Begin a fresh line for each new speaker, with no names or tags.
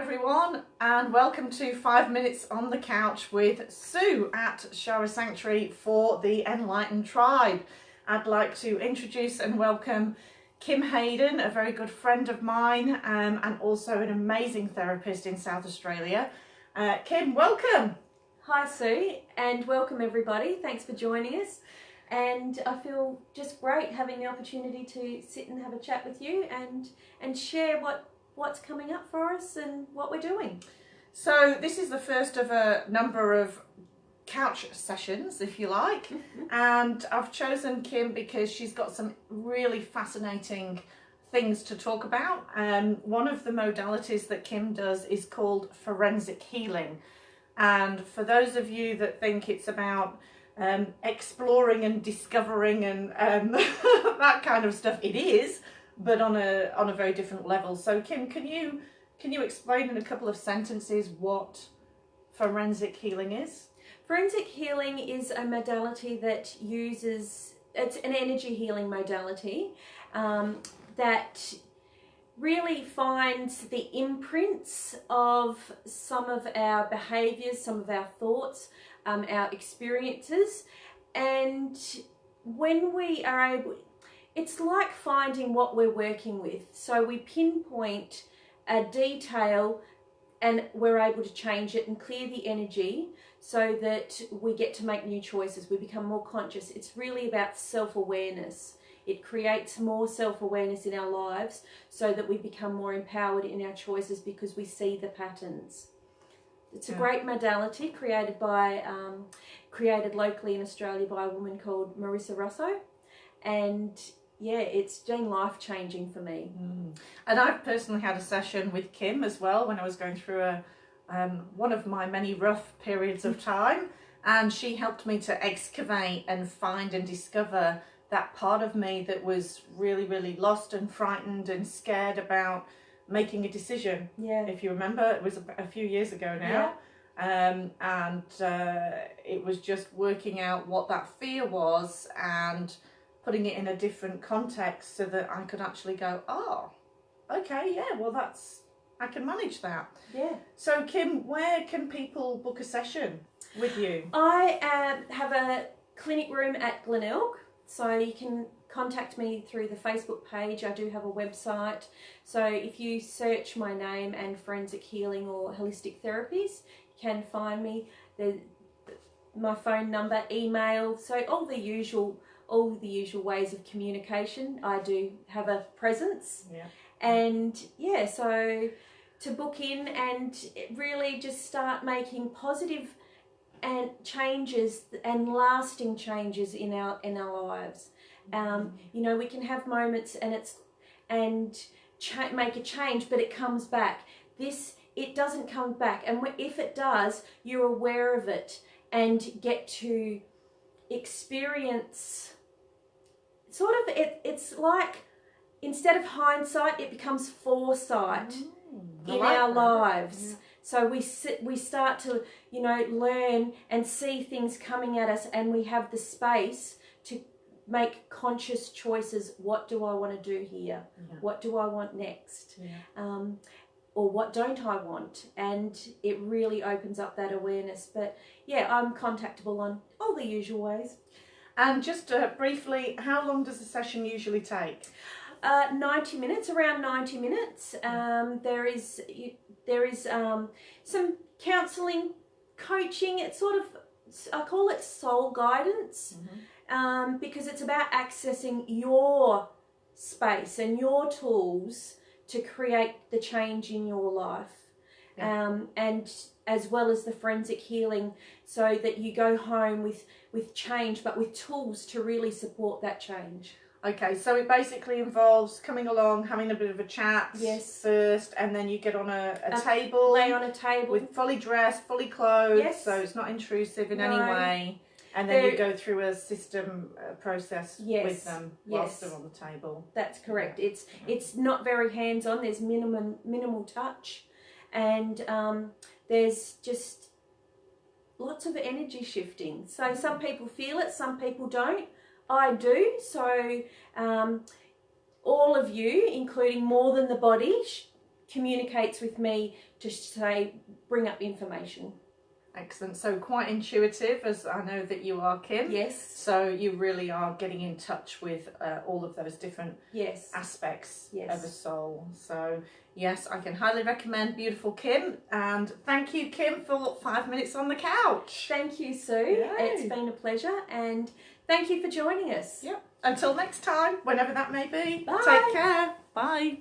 Everyone, and welcome to 5 Minutes on the Couch with Sue at Shara Sanctuary for the Enlightened Tribe. I'd like to introduce and welcome Kim Hayden, a very good friend of mine and also an amazing therapist in South Australia. Kim, welcome.
Hi Sue, and welcome everybody. Thanks for joining us. And I feel just great having the opportunity to sit and have a chat with you and share what's coming up for us and what we're doing.
So this is the first of a number of couch sessions, if you like, and I've chosen Kim because she's got some really fascinating things to talk about. One of the modalities that Kim does is called forensic healing, and for those of you that think it's about exploring and discovering and that kind of stuff, it is, but on a very different level. So Kim, can you explain in a couple of sentences what forensic healing is?
Forensic healing is a modality that uses, it's an energy healing modality that really finds the imprints of some of our behaviours, some of our thoughts, our experiences, and when we are able, it's like finding what we're working with. So we pinpoint a detail and we're able to change it and clear the energy so that we get to make new choices. We become more conscious. It's really about self-awareness. It creates more self-awareness in our lives so that we become more empowered in our choices because we see the patterns. It's a great modality created locally in Australia by a woman called Marissa Russo, and yeah, it's been life-changing for me.
And I've personally had a session with Kim as well when I was going through one of my many rough periods of time, and she helped me to excavate and find and discover that part of me that was really, really lost and frightened and scared about making a decision.
Yeah.
If you remember, it was a few years ago now. Yeah. It was just working out what that fear was and putting it in a different context so that I could actually go, oh, okay, yeah, well I can manage that.
Yeah.
So Kim, where can people book a session with you?
I have a clinic room at Glenelg, so you can contact me through the Facebook page. I do have a website, so if you search my name and forensic healing or holistic therapies, you can find me. My phone number, email, so all the usual ways of communication. I do have a presence.
Yeah.
And yeah, so to book in and really just start making positive and changes and lasting changes in our lives. You know, we can have moments and make a change, but it comes back. It doesn't come back, and if it does, you're aware of it and get to experience sort of it's like, instead of hindsight, it becomes foresight in our lives. Yeah. So we start to, you know, learn and see things coming at us, and we have the space to make conscious choices. What do I want to do here? Yeah. What do I want next? Yeah. Or what don't I want? And it really opens up that awareness. But yeah, I'm contactable on all the usual ways.
And just briefly, how long does the session usually take?
90 minutes, around 90 minutes. There is some counselling, coaching. It's sort of, I call it soul guidance, because it's about accessing your space and your tools to create the change in your life. Yeah. And as well as the forensic healing, so that you go home with change, but with tools to really support that change.
Okay, so it basically involves coming along, having a bit of a chat,
yes,
first, and then you get on a table.
Lay on a table.
With fully dressed, fully clothed,
yes,
so it's not intrusive in any way. And then you go through a system process, yes, with them whilst they're on the table.
That's correct. Yeah. It's not very hands-on. There's minimal touch, and there's just lots of energy shifting. So some people feel it, some people don't. I do. So all of you, including More Than the Body, communicates with me to say, bring up information.
Excellent. So quite intuitive, as I know that you are, Kim.
Yes.
So you really are getting in touch with all of those different
Yes.
aspects
Yes.
of the soul. So yes, I can highly recommend Beautiful Kim. And thank you, Kim, for 5 minutes on the couch.
Thank you, Sue.
Yay.
It's been a pleasure, and thank you for joining us.
Yep. Until next time, whenever that may be.
Bye.
Take care. Bye.